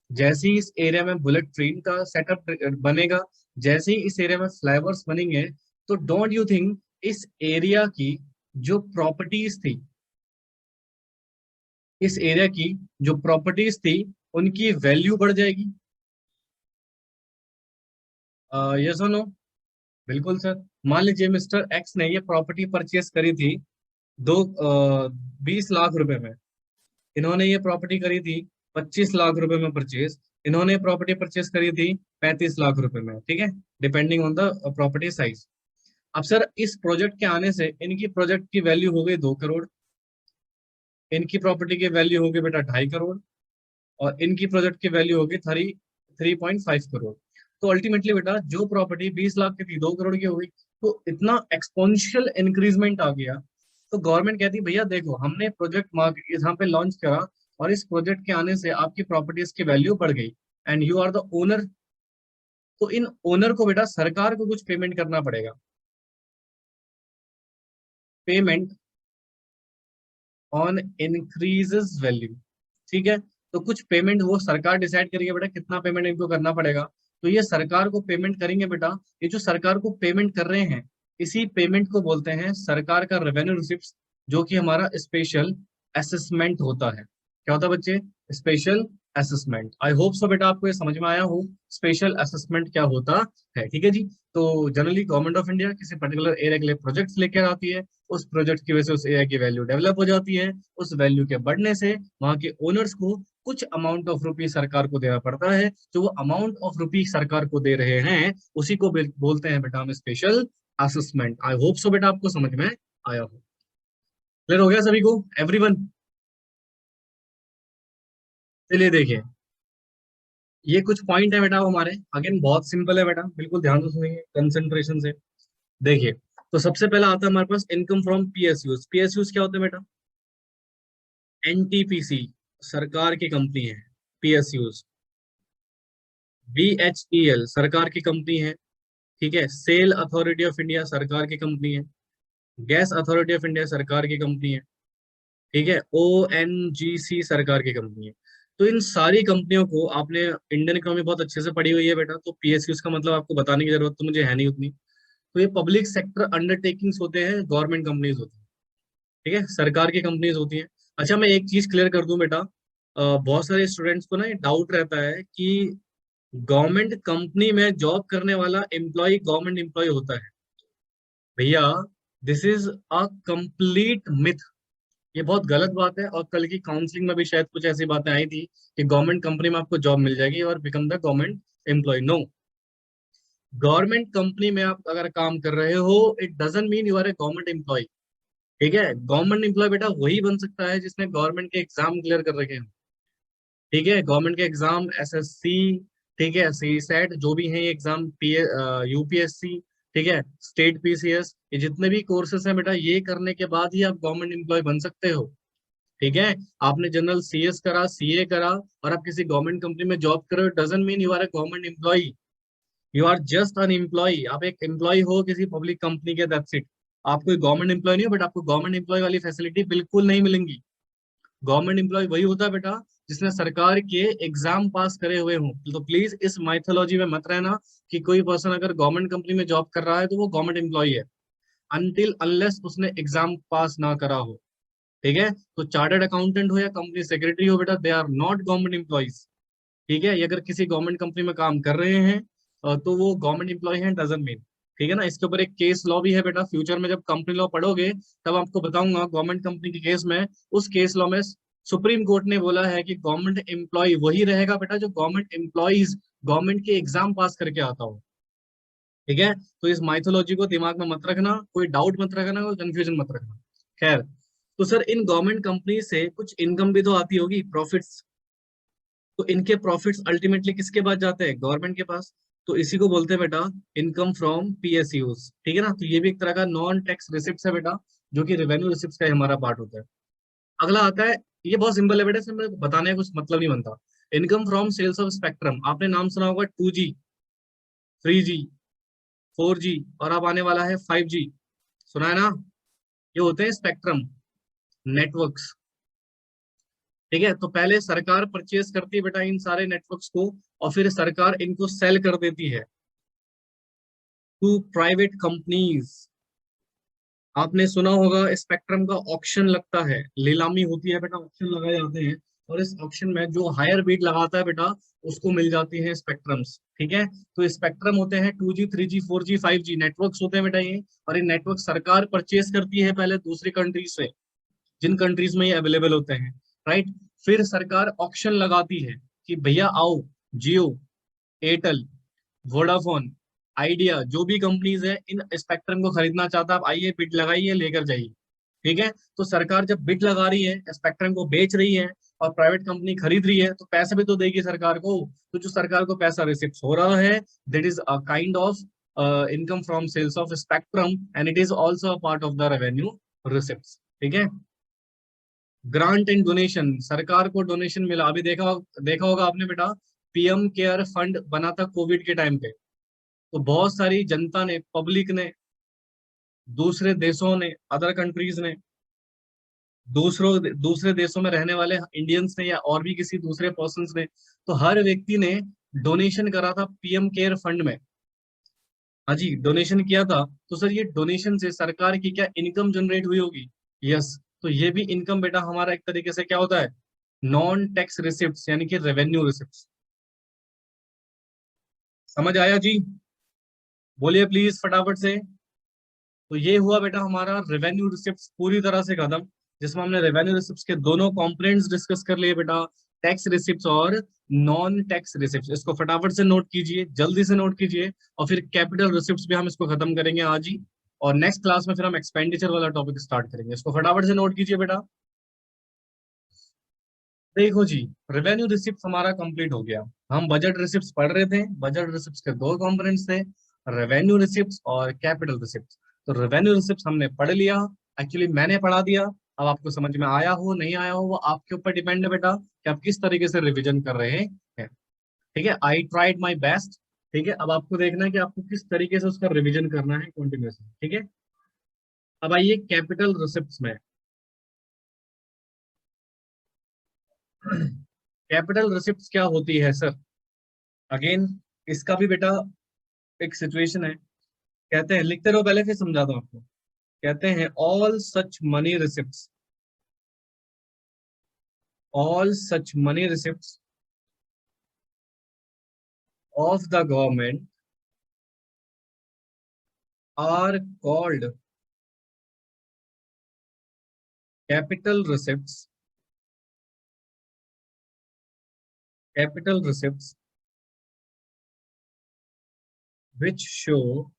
जैसे ही इस एरिया में बुलेट ट्रेन का सेटअप बनेगा, जैसे ही इस एरिया में फ्लाईओवर्स बनेंगे, तो डोंट यू थिंक इस एरिया की जो प्रॉपर्टीज थी, इस एरिया की जो प्रॉपर्टीज थी उनकी वैल्यू बढ़ जाएगी? यस और नो? बिल्कुल सर। मान लीजिए मिस्टर एक्स ने ये प्रॉपर्टी परचेस करी थी दो 20 लाख रुपए में, इन्होंने ये प्रॉपर्टी करी थी 25 लाख रुपए में परचेज, इन्होंने प्रॉपर्टी परचेस करी थी 35 लाख रुपए में। ठीक है, depending on the property size. अब सर इस प्रोजेक्ट के आने से इनकी प्रोजेक्ट की वैल्यू हो गई 2 करोड़, इनकी प्रॉपर्टी की वैल्यू होगी बेटा 2.5 करोड़, और इनकी प्रोजेक्ट की वैल्यू होगी 3.5 करोड़। तो अल्टीमेटली बेटा जो प्रॉपर्टी 20 लाख की थी 2 करोड़ की हो गई। तो इतना एक्सपोनेंशियल इंक्रीजमेंट आ गया। तो गवर्नमेंट कहती भैया देखो हमने प्रोजेक्ट मार्केट यहाँ पे लॉन्च करा और इस प्रोजेक्ट के आने से आपकी प्रॉपर्टीज की वैल्यू बढ़ गई and you are the owner. तो इन ओनर को बेटा सरकार को कुछ पेमेंट करना पड़ेगा। Payment on increases value. ठीक है, तो कुछ पेमेंट वो सरकार डिसाइड करेगी बेटा कितना पेमेंट इनको करना पड़ेगा। तो ये सरकार को पेमेंट करेंगे बेटा। ये जो सरकार को पेमेंट कर रहे हैं, इसी पेमेंट को बोलते हैं सरकार का रेवेन्यू रिसिप्ट, जो कि हमारा स्पेशल असेसमेंट होता है। क्या होता है बच्चे? Special assessment. I hope so बेटा आपको ये समझ में आया हो स्पेशल असेसमेंट क्या होता है। ठीक है जी। तो जनरली गवर्नमेंट ऑफ इंडिया किसी पर्टिकुलर एरिया के लिए प्रोजेक्ट्स लेकर आती है, उस प्रोजेक्ट की वजह से उस एरिया की वैल्यू डेवलप हो जाती है, उस वैल्यू के बढ़ने से वहां के ओनर्स को कुछ अमाउंट ऑफ रुपी सरकार को देना पड़ता है। जो वो अमाउंट ऑफ रुपी सरकार को दे रहे हैं उसी को बोलते हैं बेटा हम special assessment. I hope so बेटा आपको समझ में आया हो। क्लियर हो गया सभी को? एवरीवन? चलिए देखिए, ये कुछ पॉइंट है बेटा हमारे। अगेन बहुत सिंपल है बेटा, बिल्कुल ध्यान से सुनेंगे कंसंट्रेशन से। देखिए, तो सबसे पहला आता है हमारे पास इनकम फ्रॉम पीएसयूज। पीएसयूज क्या होते हैं बेटा? एनटीपीसी सरकार की कंपनी है। पीएसयूज, बीएचईएल सरकार की कंपनी है। ठीक है, सेल अथॉरिटी ऑफ इंडिया सरकार की कंपनी है। गैस अथॉरिटी ऑफ इंडिया सरकार की कंपनी है। ठीक है, ओएनजीसी सरकार की कंपनी है। तो इन सारी कंपनियों को आपने इंडियन इकोनॉमी बहुत अच्छे से पढ़ी हुई है बेटा, तो पीएसयूज का मतलब आपको बताने की जरूरत तो मुझे है नहीं उतनी। तो ये पब्लिक सेक्टर अंडरटेकिंग्स होते हैं, गवर्नमेंट कंपनीज होती हैं। ठीक है, सरकार की कंपनीज होती हैं। अच्छा मैं एक चीज क्लियर कर दूं बेटा, बहुत सारे स्टूडेंट्स को ना ये डाउट रहता है कि गवर्नमेंट कंपनी में जॉब करने वाला एम्प्लॉय गवर्नमेंट एम्प्लॉय होता है। भैया this is a complete myth. ये बहुत गलत बात है, और कल की काउंसलिंग में भी शायद कुछ ऐसी बातें आई थी कि गवर्नमेंट कंपनी में आपको जॉब मिल जाएगी और become the government employee. No, government company में आप अगर काम कर रहे हो it doesn't mean you are a government employee. ठीक है, गवर्नमेंट एम्प्लॉय बेटा वही बन सकता है जिसने गवर्नमेंट के एग्जाम क्लियर कर रखे हैं। ठीक है, गवर्नमेंट के एग्जाम एसएससी, ठीक है, सी सेट, जो भी हैं ये एग्जाम, यूपीएससी, ठीक है, स्टेट पीसीएस, ये जितने भी कोर्सेस हैं बेटा ये करने के बाद ही आप गवर्नमेंट एम्प्लॉय बन सकते हो। ठीक है, आपने जनरल सीएस करा, सीए करा और आप किसी गवर्नमेंट कंपनी में जॉब कर रहे हो doesn't mean you are a government employee. You are just an employee. आप एक एम्प्लॉय हो किसी पब्लिक कंपनी के, दैट्स इट। आप कोई गवर्नमेंट एम्प्लॉय नहीं हो, बट आपको गवर्नमेंट एम्प्लॉय वाली फैसिलिटी बिल्कुल नहीं मिलेंगी। गवर्नमेंट एम्प्लॉय वही होता है बेटा जिसने सरकार के एग्जाम पास करे हुए हों। तो प्लीज इस माइथोलॉजी में मत रहना कि कोई पर्सन अगर गवर्नमेंट कंपनी में जॉब कर रहा है तो वो गवर्नमेंट एम्प्लॉय है, अनटिल अनलेस उसने एग्जाम पास ना करा हो। ठीक है, तो चार्टर्ड अकाउंटेंट हो या कंपनी सेक्रेटरी हो बेटा, they are not government employees. ठीक है, ये अगर किसी गवर्नमेंट कंपनी में काम कर रहे हैं तो वो गवर्नमेंट एम्प्लॉय हैं, डजंट मीन। ठीक है ना, इसके ऊपर एक केस लॉ भी है बेटा, फ्यूचर में जब कंपनी लॉ पढ़ोगे तब आपको बताऊंगा गवर्नमेंट कंपनी के केस में। उस केस लॉ में सुप्रीम कोर्ट ने बोला है कि गवर्नमेंट एम्प्लॉय वही रहेगा बेटा जो गवर्नमेंट एम्प्लॉइज गवर्नमेंट के एग्जाम पास करके आता हो। ठीक है, तो इस माइथोलॉजी को दिमाग में मत रखना, कोई डाउट मत रखना, कोई कंफ्यूजन मत रखना। खैर, तो सर इन गवर्नमेंट कंपनी से कुछ इनकम भी तो आती होगी, प्रॉफिट्स। तो इनके प्रॉफिट्स अल्टीमेटली किसके पास जाते हैं? गवर्नमेंट के पास। तो इसी को बोलते हैं बेटा इनकम फ्रॉम पीएसयूज। ठीक है ना, तो ये भी एक तरह का नॉन टैक्स रिसिप्ट है बेटा, जो कि रेवेन्यू रिसिप्ट का ही हमारा पार्ट होता है। अगला आता है, ये बहुत सिंपल है बेटा, इसमें बताने का कुछ मतलब नहीं बनता। Income from sales of spectrum, आपने नाम सुना होगा 2G, 3G, 4G, और अब आने वाला है 5G। सुना है ना? ये होते हैं स्पेक्ट्रम नेटवर्क्स। ठीक है, तो पहले सरकार परचेज करती है बेटा इन सारे नेटवर्क्स को, और फिर सरकार इनको सेल कर देती है टू प्राइवेट कंपनीज। आपने सुना होगा स्पेक्ट्रम का ऑक्शन लगता है, नीलामी होती है बेटा, ऑक्शन लगाए जाते हैं, और इस ऑक्शन में जो हायर बीट लगाता है बेटा उसको मिल जाती है स्पेक्ट्रम्स। ठीक है, तो स्पेक्ट्रम होते हैं 2G, 3G, 4G, 5G networks होते हैं बेटा ये। और ये नेटवर्क सरकार परचेज करती है पहले दूसरी कंट्रीज से, जिन कंट्रीज में ये अवेलेबल होते हैं। राइट, फिर सरकार ऑक्शन लगाती है कि भैया आओ, जियो, एयरटेल, वोडाफोन, आइडिया, जो भी कंपनीज है इन स्पेक्ट्रम को खरीदना चाहता है, आप आइए बिड लगाइए लेकर जाइए। ठीक है, तो सरकार जब बिड लगा रही है, स्पेक्ट्रम को बेच रही है, और प्राइवेट कंपनी खरीद रही है, तो पैसे भी तो देगी सरकार को। तो जो सरकार को पैसा रिसिप्ट हो रहा है, that is a kind of income from sales of spectrum, and it is also a part of the revenue receipt. ठीक है, ग्रांट एंड डोनेशन, सरकार को डोनेशन मिला। अभी देखा होगा आपने बेटा, पीएम केयर फंड बना था कोविड के टाइम पे, तो बहुत सारी जनता ने, पब्लिक ने, दूसरे देशों ने, अदर कंट्रीज ने, दूसरों दूसरे देशों में रहने वाले इंडियंस ने, या और भी किसी दूसरे पर्सन्स ने, तो हर व्यक्ति ने डोनेशन करा था पीएम केयर फंड में। हाँ जी, डोनेशन किया था। तो सर ये डोनेशन से सरकार की क्या इनकम जनरेट हुई होगी? यस। तो ये भी इनकम बेटा हमारा एक तरीके से क्या होता है? नॉन टैक्स रिसिप्ट, यानी कि रेवेन्यू रिसिप्ट। समझ आया जी? बोलिए प्लीज फटाफट से। तो ये हुआ बेटा हमारा रेवेन्यू रिसिप्ट पूरी तरह से खत्म, जिसमें हमने रेवेन्यू रिसिप्ट के दोनों कंपोनेंट्स डिस्कस कर लिए बेटा, टैक्स रिसिप्ट और नॉन टैक्स रिसिप्ट। इसको फटाफट से नोट कीजिए, जल्दी से नोट कीजिए। और फिर कैपिटल रिसिप्ट भी हम इसको खत्म करेंगे आज ही, और नेक्स्ट क्लास में फिर हम एक्सपेंडिचर वाला टॉपिक स्टार्ट करेंगे। इसको फटाफट से नोट कीजिए बेटा। देखो जी, रेवेन्यू रिसिप्ट हमारा कंप्लीट हो गया। हम बजट रिसिप्ट पढ़ रहे थे, बजट रिसिप्ट के दो कंपोनेंट्स थे, रेवेन्यू रिसिप्ट और कैपिटल रिसिप्ट। तो रेवेन्यू रिसिप्ट हमने पढ़ लिया, एक्चुअली मैंने पढ़ा दिया। अब आपको समझ में आया हो नहीं आया हो वो आपके ऊपर डिपेंड है बेटा, कि आप किस तरीके से रिविजन कर रहे हैं। ठीक है, आई ट्राइड माई बेस्ट। ठीक है, अब आपको देखना है कि आपको किस तरीके से उसका रिविजन करना है कंटिन्यूअसली। ठीक है, अब आइए कैपिटल रिसिप्ट में। कैपिटल रिसिप्ट क्या होती है सर? अगेन, इसका भी बेटा एक सिचुएशन है। कहते हैं, लिखते रहो पहले फिर समझाता हूँ आपको। कहते हैं all such money receipts, all such money receipts of the government are called capital receipts, capital receipts which show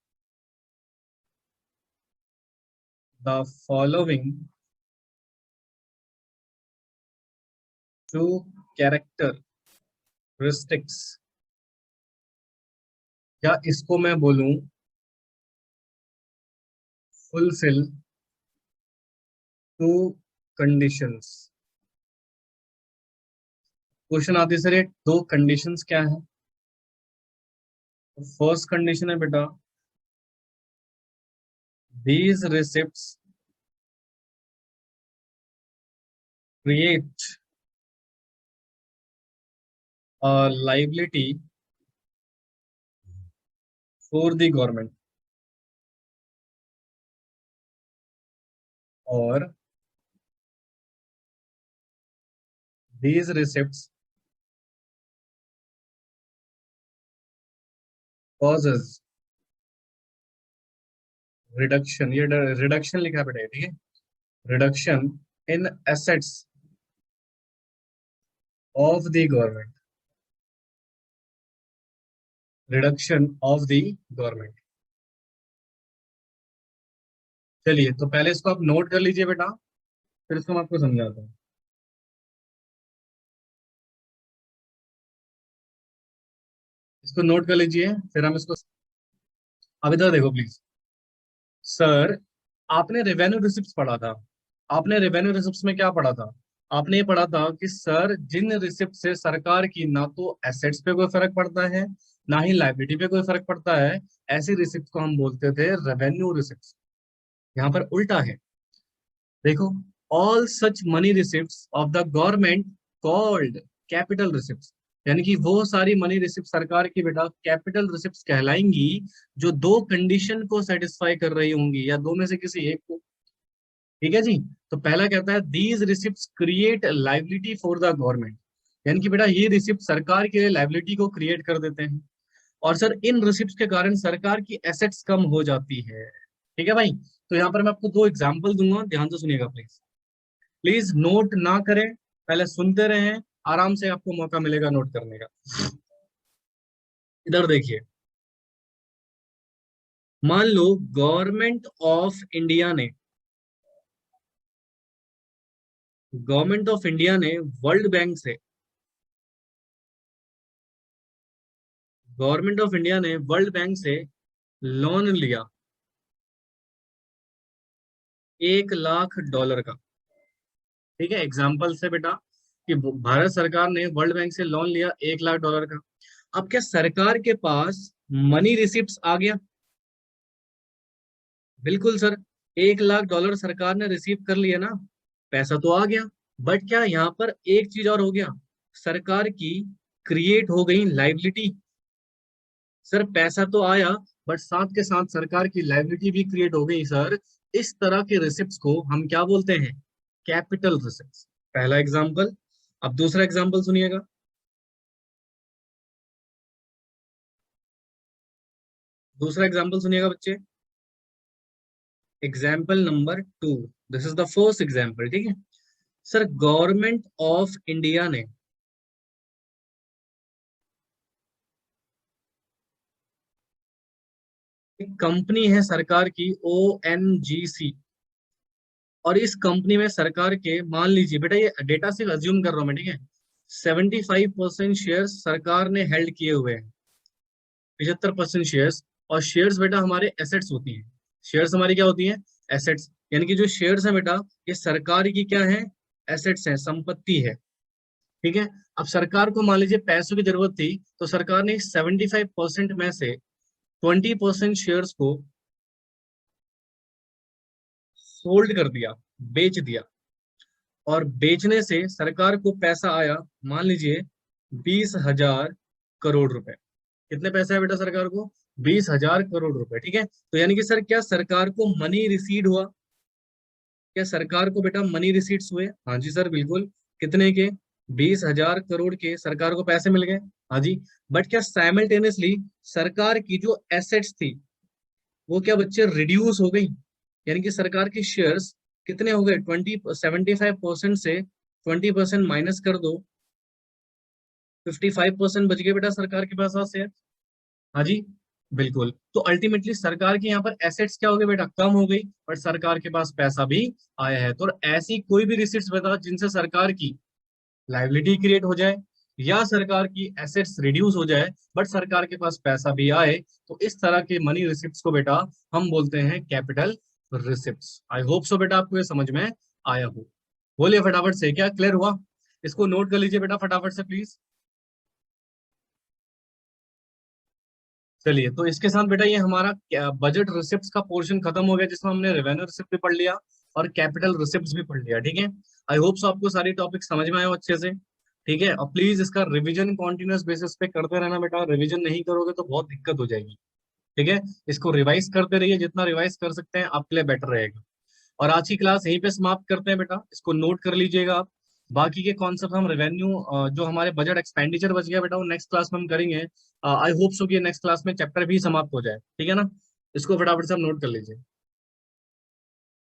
the following two characteristics, या इसको मैं बोलूं फुलफिल टू कंडीशंस। क्वेश्चन आती है सर ये दो कंडीशंस क्या है? फर्स्ट कंडीशन है बेटा, these receipts create liability for the government, और these receipts causes रिडक्शन, ये रिडक्शन लिखा है बेटा, ये ठीक है, reduction in assets of the government, reduction of the government. चलिए तो पहले इसको आप नोट कर लीजिए बेटा, फिर इसको मैं आपको समझाता हूँ। इसको नोट कर लीजिए, फिर हम इसको, अब इधर देखो प्लीज। सर, आपने रेवेन्यू रिसिप्ट पढ़ा था, आपने रेवेन्यू रिसिप्ट में क्या पढ़ा था? आपने ये पढ़ा था कि सर जिन रिसिप्ट से सरकार की ना तो एसेट्स पे कोई फर्क पड़ता है, ना ही लाइबिलिटी पे कोई फर्क पड़ता है, ऐसी रिसिप्ट को हम बोलते थे रेवेन्यू रिसिप्ट। यहाँ पर उल्टा है, देखो, all such money receipts of the government called capital receipts, यानी कि वो सारी मनी रिसिप्ट सरकार की बेटा कैपिटल रिसिप्ट्स कहलाएंगी, जो दो कंडीशन को सेटिस्फाई कर रही होंगी या दो में से किसी एक को। ठीक है जी। तो पहला कहता है these receipts create liability for the government, यानी कि बेटा ये रिसिप्ट सरकार के लिए लाइबिलिटी को क्रिएट कर देते हैं, और सर इन रिसिप्ट्स के कारण सरकार की एसेट्स कम हो जाती है। ठीक है भाई। तो यहाँ पर मैं आपको दो एग्जांपल दूंगा, ध्यान से सुनिएगा प्लीज, प्लीज नोट ना करें, पहले सुनते रहें, आराम से आपको मौका मिलेगा नोट करने का। इधर देखिए, मान लो गवर्नमेंट ऑफ इंडिया ने, गवर्नमेंट ऑफ इंडिया ने वर्ल्ड बैंक से, गवर्नमेंट ऑफ इंडिया ने वर्ल्ड बैंक से लोन लिया $1 लाख का। ठीक है, एग्जाम्पल से बेटा कि भारत सरकार ने वर्ल्ड बैंक से लोन लिया $1 लाख का। अब क्या सरकार के पास मनी रिसिप्ट्स आ गया? बिल्कुल सर, $1 लाख सरकार ने रिसीव कर लिया ना, पैसा तो आ गया। बट क्या यहाँ पर एक चीज और हो गया, सरकार की क्रिएट हो गई लाइबिलिटी। सर पैसा तो आया, बट साथ के साथ सरकार की लाइबिलिटी भी क्रिएट हो गई सर। इस तरह के रिसिप्ट्स को हम क्या बोलते हैं? Capital receipts. पहला एग्जांपल। अब दूसरा एग्जांपल सुनिएगा, दूसरा एग्जांपल सुनिएगा बच्चे, example number 2, this is the first example. ठीक है सर, गवर्नमेंट ऑफ इंडिया ने, एक कंपनी है सरकार की ONGC, और इस कंपनी में सरकार के, मान लीजिए बेटा ये डेटा सिर्फ अज्यूम कर रहा हूं मैं, ठीक है, 75% शेयर सरकार ने हेल्ड किए हुए हैं, 75% शेयर्स। और शेयर्स बेटा हमारे एसेट्स होती हैं, शेयर्स हमारी क्या होती हैं? एसेट्स, यानी कि जो शेयर्स है बेटा ये सरकार की क्या है? एसेट्स है, संपत्ति है। ठीक है। अब सरकार को मान लीजिए पैसों की जरूरत थी, तो सरकार ने 75% में से 20% शेयर्स को सोल्ड कर दिया, बेच दिया, और बेचने से सरकार को पैसा आया, मान लीजिए 20,000 करोड़ रुपए। कितने पैसे है बेटा सरकार को? 20,000 करोड़ रुपए। ठीक है, तो यानी कि सर क्या सरकार को मनी रिसीड हुआ? क्या सरकार को बेटा मनी रिसीट्स हुए? हाँ जी सर बिल्कुल। कितने के? 20,000 करोड़ के सरकार को पैसे मिल गए। हाँ जी। बट क्या साइमल्टेनियसली सरकार की जो एसेट्स थी वो क्या बच्चे रिड्यूस हो गई? यानी कि सरकार के शेयर्स कितने हो गए? 75% से 20% माइनस कर दो, 55% बच गए बेटा सरकार के पास शेयर। हाँ जी बिल्कुल। तो अल्टीमेटली सरकार की यहाँ पर एसेट्स क्या हो गई बेटा? कम हो गई, बट सरकार के पास पैसा भी आया है। तो ऐसी कोई भी रिसिप्ट बता जिनसे सरकार की लाइबिलिटी क्रिएट हो जाए या सरकार की एसेट्स रिड्यूस हो जाए, बट सरकार के पास पैसा भी आए, तो इस तरह के मनी रिसिप्ट्स को बेटा हम बोलते हैं capital receipts. I hope so बेटा आपको ये समझ में आया हो। बोलिए फटाफट से, क्या क्लियर हुआ? इसको नोट कर लीजिए बेटा फटाफट से प्लीज। चलिए, तो इसके साथ बेटा ये हमारा बजट रिसिप्ट्स का पोर्शन खत्म हो गया, जिसमें हमने रेवेन्यू रिसिप्ट भी पढ़ लिया और कैपिटल रिसिप्ट्स भी पढ़ लिया। ठीक है, आई होप सो आपको सारी टॉपिक समझ में आए हो अच्छे से। ठीक है, और प्लीज इसका रिवीजन कॉन्टिन्यूस बेसिस पे करते रहना बेटा, रिवीजन नहीं करोगे तो बहुत दिक्कत हो जाएगी। ठीक है, इसको रिवाइज करते रहिए, जितना रिवाइज कर सकते हैं आपके लिए बेटर रहेगा। और आज की क्लास यहीं पे समाप्त करते हैं बेटा, इसको नोट कर लीजिएगा आप। बाकी के कॉन्सेप्ट हम रेवेन्यू, जो हमारे बजट एक्सपेंडिचर बच गया बेटा, वो नेक्स्ट क्लास में हम करेंगे। आई होप सो कि नेक्स्ट क्लास में चैप्टर भी समाप्त हो जाए। ठीक है ना, इसको फटाफट से आप नोट कर लीजिए।